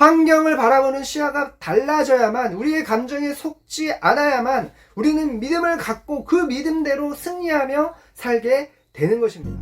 환경을 바라보는 시야가 달라져야만, 우리의 감정에 속지 않아야만 우리는 믿음을 갖고 그 믿음대로 승리하며 살게 되는 것입니다.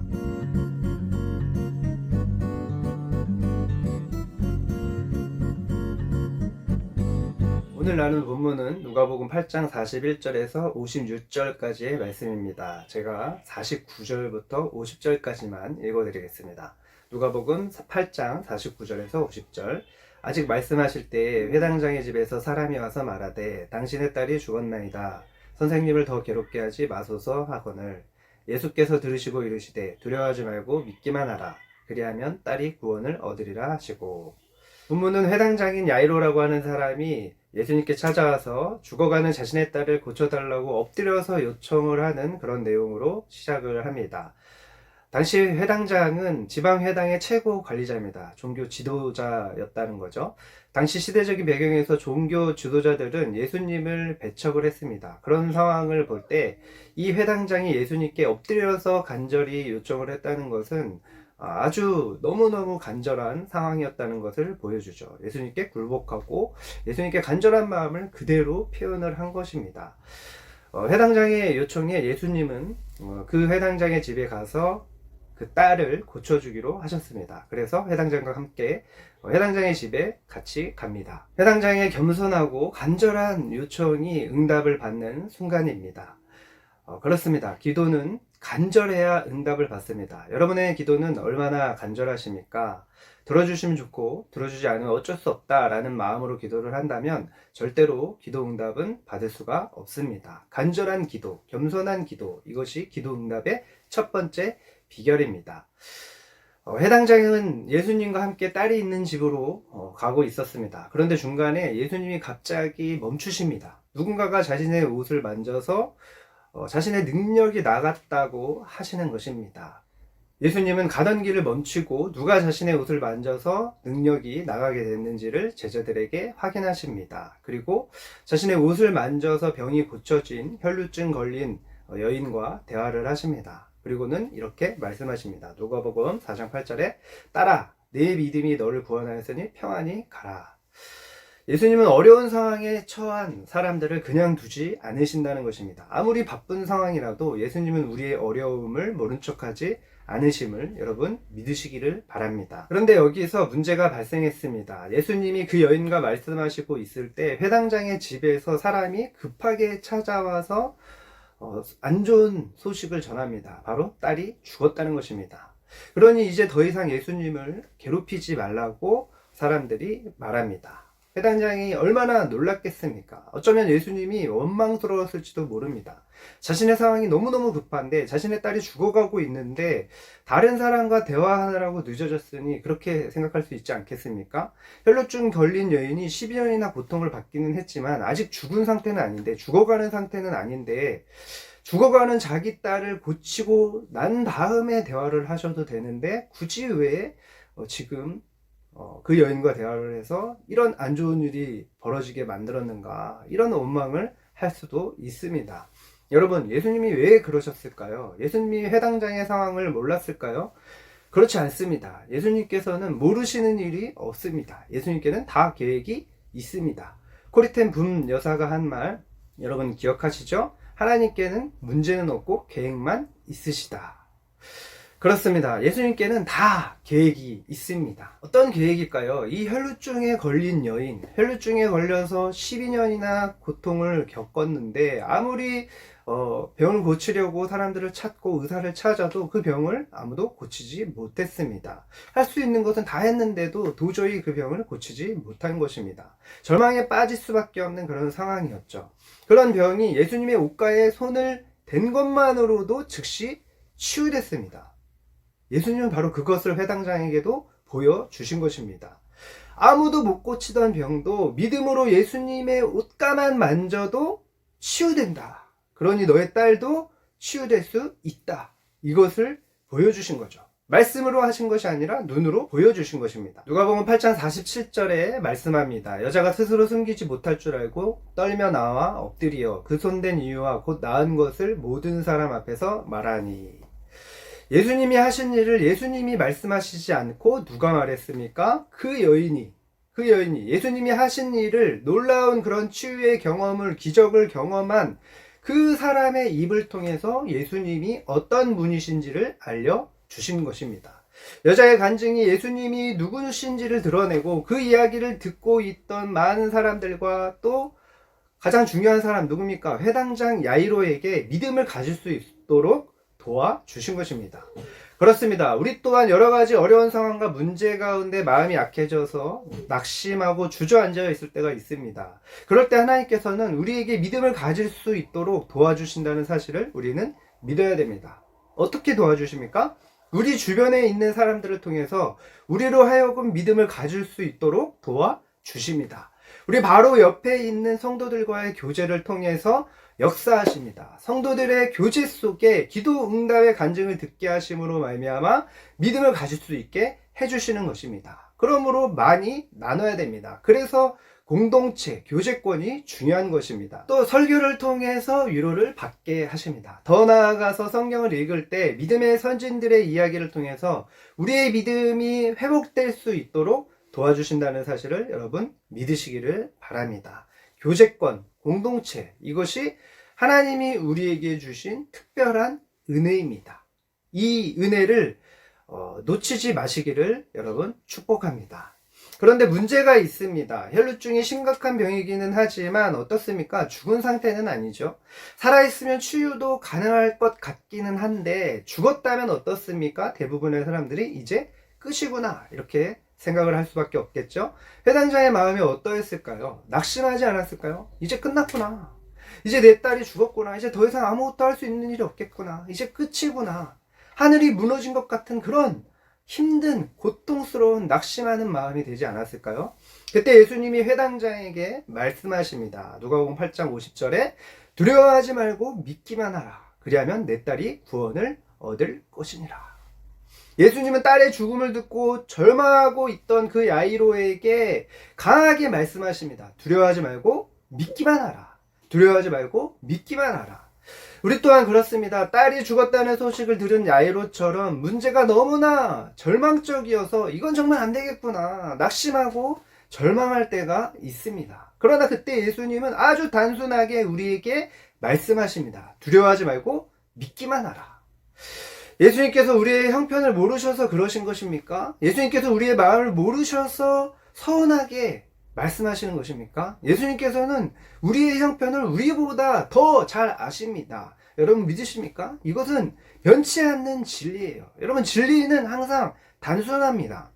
오늘 나눌 본문은 누가복음 8장 41절에서 56절까지의 말씀입니다. 제가 49절부터 50절까지만 읽어드리겠습니다. 누가복음 8장 49절에서 50절. 아직 말씀하실 때에 회당장의 집에서 사람이 와서 말하되 당신의 딸이 죽었나이다. 선생님을 더 괴롭게 하지 마소서 하거늘 예수께서 들으시고 이르시되 두려워하지 말고 믿기만 하라. 그리하면 딸이 구원을 얻으리라 하시고. 본문은 회당장인 야이로라고 하는 사람이 예수님께 찾아와서 죽어가는 자신의 딸을 고쳐달라고 엎드려서 요청을 하는 그런 내용으로 시작을 합니다. 당시 회당장은 지방회당의 최고 관리자입니다. 종교 지도자였다는 거죠. 당시 시대적인 배경에서 종교 지도자들은 예수님을 배척을 했습니다. 그런 상황을 볼 때 이 회당장이 예수님께 엎드려서 간절히 요청을 했다는 것은 아주 너무너무 간절한 상황이었다는 것을 보여주죠. 예수님께 굴복하고 예수님께 간절한 마음을 그대로 표현을 한 것입니다. 회당장의 요청에 예수님은 그 회당장의 집에 가서 그 딸을 고쳐주기로 하셨습니다. 그래서 회당장과 함께 회당장의 집에 같이 갑니다. 회당장의 겸손하고 간절한 요청이 응답을 받는 순간입니다. 그렇습니다. 기도는 간절해야 응답을 받습니다. 여러분의 기도는 얼마나 간절하십니까? 들어주시면 좋고 들어주지 않으면 어쩔 수 없다라는 마음으로 기도를 한다면 절대로 기도 응답은 받을 수가 없습니다. 간절한 기도, 겸손한 기도, 이것이 기도 응답의 첫 번째 비결입니다. 회당장은 예수님과 함께 딸이 있는 집으로 가고 있었습니다. 그런데 중간에 예수님이 갑자기 멈추십니다. 누군가가 자신의 옷을 만져서 자신의 능력이 나갔다고 하시는 것입니다. 예수님은 가던 길을 멈추고 누가 자신의 옷을 만져서 능력이 나가게 됐는지를 제자들에게 확인하십니다. 그리고 자신의 옷을 만져서 병이 고쳐진 혈루증 걸린 여인과 대화를 하십니다. 그리고는 이렇게 말씀하십니다. 누가복음 4장 8절에 딸아, 내 믿음이 너를 구원하였으니 평안히 가라. 예수님은 어려운 상황에 처한 사람들을 그냥 두지 않으신다는 것입니다. 아무리 바쁜 상황이라도 예수님은 우리의 어려움을 모른 척하지 않으심을 여러분 믿으시기를 바랍니다. 그런데 여기서 문제가 발생했습니다. 예수님이 그 여인과 말씀하시고 있을 때 회당장의 집에서 사람이 급하게 찾아와서 안 좋은 소식을 전합니다. 바로 딸이 죽었다는 것입니다. 그러니 이제 더 이상 예수님을 괴롭히지 말라고 사람들이 말합니다. 회당장이 얼마나 놀랐겠습니까? 어쩌면 예수님이 원망스러웠을지도 모릅니다. 자신의 상황이 너무너무 급한데 자신의 딸이 죽어가고 있는데 다른 사람과 대화하느라고 늦어졌으니 그렇게 생각할 수 있지 않겠습니까? 혈루증 걸린 여인이 12년이나 고통을 받기는 했지만 아직 죽은 상태는 아닌데, 죽어가는 상태는 아닌데 죽어가는 자기 딸을 고치고 난 다음에 대화를 하셔도 되는데 굳이 왜 지금 그 여인과 대화를 해서 이런 안 좋은 일이 벌어지게 만들었는가, 이런 원망을 할 수도 있습니다. 여러분, 예수님이 왜 그러셨을까요? 예수님이 회당장의 상황을 몰랐을까요? 그렇지 않습니다. 예수님께서는 모르시는 일이 없습니다. 예수님께는 다 계획이 있습니다. 코리텐 붐 여사가 한 말 여러분 기억하시죠? 하나님께는 문제는 없고 계획만 있으시다. 그렇습니다. 예수님께는 다 계획이 있습니다. 어떤 계획일까요? 이 혈루증에 걸린 여인, 혈루증에 걸려서 12년이나 고통을 겪었는데 아무리 병을 고치려고 사람들을 찾고 의사를 찾아도 그 병을 아무도 고치지 못했습니다. 할 수 있는 것은 다 했는데도 도저히 그 병을 고치지 못한 것입니다. 절망에 빠질 수밖에 없는 그런 상황이었죠. 그런 병이 예수님의 옷가에 손을 댄 것만으로도 즉시 치유됐습니다. 예수님은 바로 그것을 회당장에게도 보여주신 것입니다. 아무도 못 고치던 병도 믿음으로 예수님의 옷가만 만져도 치유된다. 그러니 너의 딸도 치유될 수 있다. 이것을 보여주신 거죠. 말씀으로 하신 것이 아니라 눈으로 보여주신 것입니다. 누가복음 8장 47절에 말씀합니다. 여자가 스스로 숨기지 못할 줄 알고 떨며 나와 엎드리어 그 손댄 이유와 곧 나은 것을 모든 사람 앞에서 말하니. 예수님이 하신 일을 예수님이 말씀하시지 않고 누가 말했습니까? 그 여인이 그 여인이 예수님이 하신 일을, 놀라운 그런 치유의 경험을, 기적을 경험한 그 사람의 입을 통해서 예수님이 어떤 분이신지를 알려주신 것입니다. 여자의 간증이 예수님이 누구신지를 드러내고, 그 이야기를 듣고 있던 많은 사람들과 또 가장 중요한 사람 누굽니까? 회당장 야이로에게 믿음을 가질 수 있도록 도와주신 것입니다. 그렇습니다. 우리 또한 여러 가지 어려운 상황과 문제 가운데 마음이 약해져서 낙심하고 주저앉아 있을 때가 있습니다. 그럴 때 하나님께서는 우리에게 믿음을 가질 수 있도록 도와주신다는 사실을 우리는 믿어야 됩니다. 어떻게 도와주십니까? 우리 주변에 있는 사람들을 통해서 우리로 하여금 믿음을 가질 수 있도록 도와주십니다. 우리 바로 옆에 있는 성도들과의 교제를 통해서 역사하십니다. 성도들의 교제 속에 기도 응답의 간증을 듣게 하심으로 말미암아 믿음을 가질 수 있게 해주시는 것입니다. 그러므로 많이 나눠야 됩니다. 그래서 공동체, 교제권이 중요한 것입니다. 또 설교를 통해서 위로를 받게 하십니다. 더 나아가서 성경을 읽을 때 믿음의 선진들의 이야기를 통해서 우리의 믿음이 회복될 수 있도록 도와주신다는 사실을 여러분 믿으시기를 바랍니다. 교제권, 공동체, 이것이 하나님이 우리에게 주신 특별한 은혜입니다. 이 은혜를 놓치지 마시기를 여러분 축복합니다. 그런데 문제가 있습니다. 혈루증이 심각한 병이기는 하지만 어떻습니까? 죽은 상태는 아니죠. 살아있으면 치유도 가능할 것 같기는 한데, 죽었다면 어떻습니까? 대부분의 사람들이 이제 끝이구나 이렇게 생각을 할 수밖에 없겠죠. 회당장의 마음이 어떠했을까요? 낙심하지 않았을까요? 이제 끝났구나. 이제 내 딸이 죽었구나. 이제 더 이상 아무것도 할 수 있는 일이 없겠구나. 이제 끝이구나. 하늘이 무너진 것 같은 그런 힘든 고통스러운 낙심하는 마음이 되지 않았을까요? 그때 예수님이 회당장에게 말씀하십니다. 누가복음 8장 50절에 두려워하지 말고 믿기만 하라. 그리하면 내 딸이 구원을 얻을 것이니라. 예수님은 딸의 죽음을 듣고 절망하고 있던 그 야이로에게 강하게 말씀하십니다. 두려워하지 말고 믿기만 하라. 두려워하지 말고 믿기만 하라. 우리 또한 그렇습니다. 딸이 죽었다는 소식을 들은 야이로처럼 문제가 너무나 절망적이어서 이건 정말 안 되겠구나 낙심하고 절망할 때가 있습니다. 그러나 그때 예수님은 아주 단순하게 우리에게 말씀하십니다. 두려워하지 말고 믿기만 하라. 예수님께서 우리의 형편을 모르셔서 그러신 것입니까? 예수님께서 우리의 마음을 모르셔서 서운하게 말씀하시는 것입니까? 예수님께서는 우리의 형편을 우리보다 더 잘 아십니다. 여러분 믿으십니까? 이것은 변치 않는 진리예요. 여러분 진리는 항상 단순합니다.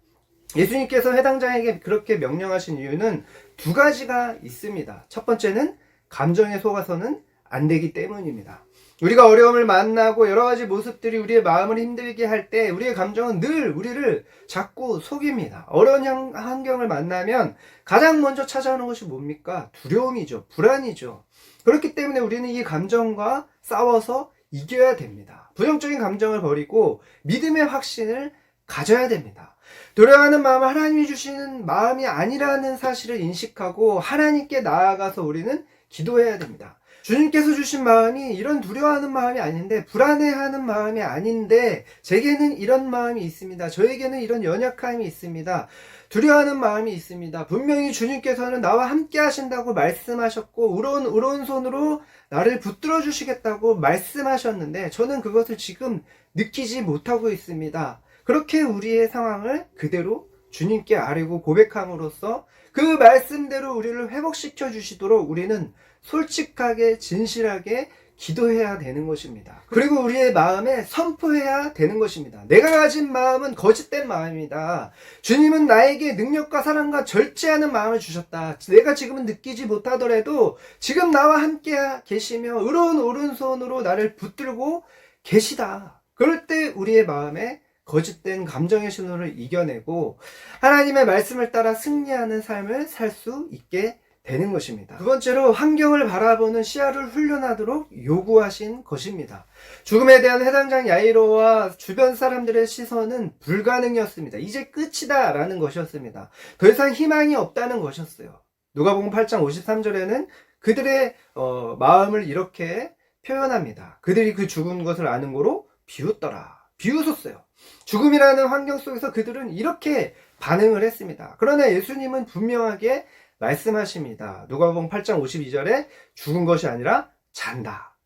예수님께서 회당장에게 그렇게 명령하신 이유는 두 가지가 있습니다. 첫 번째는 감정에 속아서는 안 되기 때문입니다. 우리가 어려움을 만나고 여러 가지 모습들이 우리의 마음을 힘들게 할 때 우리의 감정은 늘 우리를 자꾸 속입니다. 어려운 환경을 만나면 가장 먼저 찾아오는 것이 뭡니까? 두려움이죠. 불안이죠. 그렇기 때문에 우리는 이 감정과 싸워서 이겨야 됩니다. 부정적인 감정을 버리고 믿음의 확신을 가져야 됩니다. 두려워하는 마음은 하나님이 주시는 마음이 아니라는 사실을 인식하고 하나님께 나아가서 우리는 기도해야 됩니다. 주님께서 주신 마음이 이런 두려워하는 마음이 아닌데, 불안해하는 마음이 아닌데, 제게는 이런 마음이 있습니다. 저에게는 이런 연약함이 있습니다. 두려워하는 마음이 있습니다. 분명히 주님께서는 나와 함께 하신다고 말씀하셨고 오른손으로 나를 붙들어 주시겠다고 말씀하셨는데 저는 그것을 지금 느끼지 못하고 있습니다. 그렇게 우리의 상황을 그대로 주님께 아뢰고 고백함으로써 그 말씀대로 우리를 회복시켜 주시도록 우리는 솔직하게 진실하게 기도해야 되는 것입니다. 그리고 우리의 마음에 선포해야 되는 것입니다. 내가 가진 마음은 거짓된 마음이다. 주님은 나에게 능력과 사랑과 절제하는 마음을 주셨다. 내가 지금은 느끼지 못하더라도 지금 나와 함께 계시며 의로운 오른손으로 나를 붙들고 계시다. 그럴 때 우리의 마음에 거짓된 감정의 신호를 이겨내고 하나님의 말씀을 따라 승리하는 삶을 살 수 있게 되는 것입니다. 두 번째로 환경을 바라보는 시야를 훈련하도록 요구하신 것입니다. 죽음에 대한 회당장 야이로와 주변 사람들의 시선은 불가능이었습니다. 이제 끝이다 라는 것이었습니다. 더 이상 희망이 없다는 것이었어요. 누가복음 8장 53절에는 그들의 마음을 이렇게 표현합니다. 그들이 그 죽은 것을 아는 거로 비웃더라. 비웃었어요. 죽음이라는 환경 속에서 그들은 이렇게 반응을 했습니다. 그러나 예수님은 분명하게 말씀하십니다. 누가복음 8장 52절에 죽은 것이 아니라 잔다.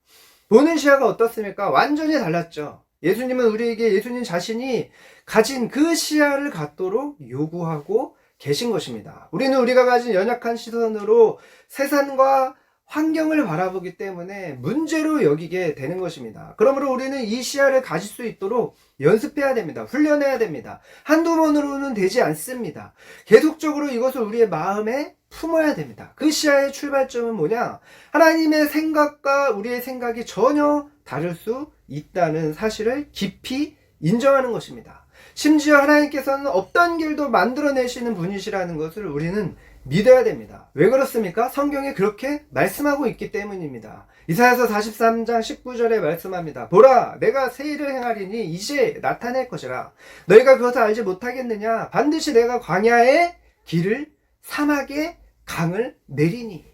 보는 시야가 어떻습니까? 완전히 달랐죠. 예수님은 우리에게 예수님 자신이 가진 그 시야를 갖도록 요구하고 계신 것입니다. 우리는 우리가 가진 연약한 시선으로 세상과 환경을 바라보기 때문에 문제로 여기게 되는 것입니다. 그러므로 우리는 이 시야를 가질 수 있도록 연습해야 됩니다. 훈련해야 됩니다. 한두 번으로는 되지 않습니다. 계속적으로 이것을 우리의 마음에 품어야 됩니다. 그 시야의 출발점은 뭐냐? 하나님의 생각과 우리의 생각이 전혀 다를 수 있다는 사실을 깊이 인정하는 것입니다. 심지어 하나님께서는 없던 길도 만들어내시는 분이시라는 것을 우리는 믿어야 됩니다. 왜 그렇습니까? 성경에 그렇게 말씀하고 있기 때문입니다. 이사야서 43장 19절에 말씀합니다. 보라, 내가 새 일을 행하리니 이제 나타낼 것이라. 너희가 그것을 알지 못하겠느냐? 반드시 내가 광야에 길을, 사막에 강을 내리니.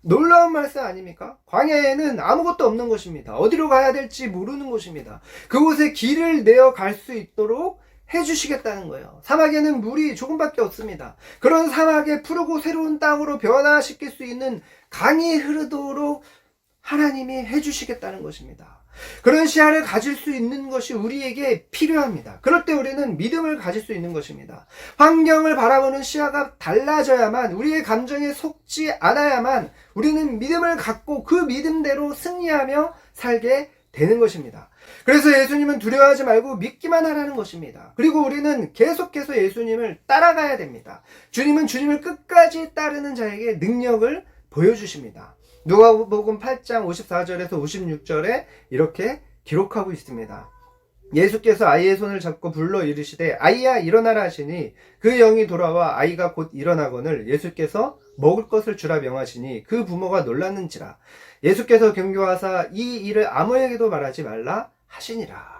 놀라운 말씀 아닙니까? 광야에는 아무것도 없는 것입니다. 어디로 가야 될지 모르는 곳입니다. 그곳에 길을 내어 갈 수 있도록 해주시겠다는 거예요. 사막에는 물이 조금밖에 없습니다. 그런 사막에 푸르고 새로운 땅으로 변화시킬 수 있는 강이 흐르도록 하나님이 해주시겠다는 것입니다. 그런 시야를 가질 수 있는 것이 우리에게 필요합니다. 그럴 때 우리는 믿음을 가질 수 있는 것입니다. 환경을 바라보는 시야가 달라져야만, 우리의 감정에 속지 않아야만 우리는 믿음을 갖고 그 믿음대로 승리하며 살게 되는 것입니다. 그래서 예수님은 두려워하지 말고 믿기만 하라는 것입니다. 그리고 우리는 계속해서 예수님을 따라가야 됩니다. 주님은 주님을 끝까지 따르는 자에게 능력을 보여주십니다. 누가복음 8장 54절에서 56절에 이렇게 기록하고 있습니다. 예수께서 아이의 손을 잡고 불러 이르시되 아이야 일어나라 하시니 그 영이 돌아와 아이가 곧 일어나거늘 예수께서 먹을 것을 주라 명하시니 그 부모가 놀랐는지라. 예수께서 경고하사 이 일을 아무에게도 말하지 말라 하시니라.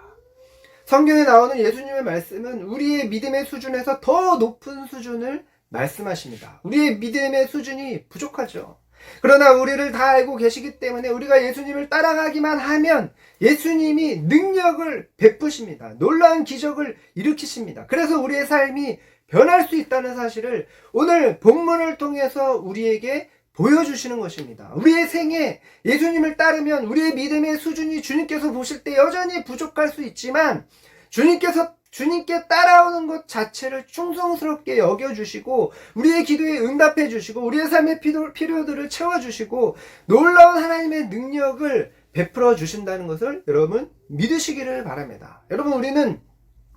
성경에 나오는 예수님의 말씀은 우리의 믿음의 수준에서 더 높은 수준을 말씀하십니다. 우리의 믿음의 수준이 부족하죠. 그러나 우리를 다 알고 계시기 때문에 우리가 예수님을 따라가기만 하면 예수님이 능력을 베푸십니다. 놀라운 기적을 일으키십니다. 그래서 우리의 삶이 변할 수 있다는 사실을 오늘 본문을 통해서 우리에게 보여주시는 것입니다. 우리의 생에 예수님을 따르면 우리의 믿음의 수준이 주님께서 보실 때 여전히 부족할 수 있지만 주님께 따라오는 것 자체를 충성스럽게 여겨주시고 우리의 기도에 응답해 주시고 우리의 삶의 필요들을 채워주시고 놀라운 하나님의 능력을 베풀어 주신다는 것을 여러분 믿으시기를 바랍니다. 여러분, 우리는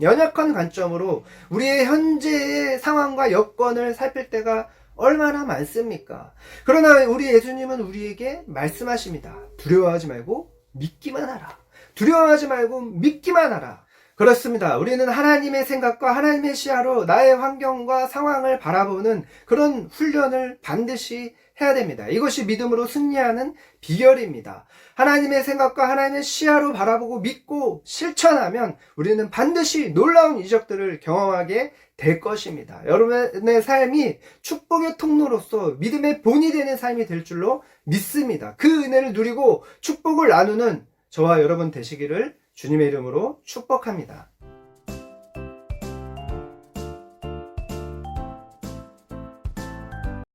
연약한 관점으로 우리의 현재의 상황과 여건을 살필 때가 얼마나 많습니까? 그러나 우리 예수님은 우리에게 말씀하십니다. 두려워하지 말고 믿기만 하라. 두려워하지 말고 믿기만 하라. 그렇습니다. 우리는 하나님의 생각과 하나님의 시야로 나의 환경과 상황을 바라보는 그런 훈련을 반드시 해야 됩니다. 이것이 믿음으로 승리하는 비결입니다. 하나님의 생각과 하나님의 시야로 바라보고 믿고 실천하면 우리는 반드시 놀라운 이적들을 경험하게 될 것입니다. 여러분의 삶이 축복의 통로로서 믿음의 본이 되는 삶이 될 줄로 믿습니다. 그 은혜를 누리고 축복을 나누는 저와 여러분 되시기를 주님의 이름으로 축복합니다.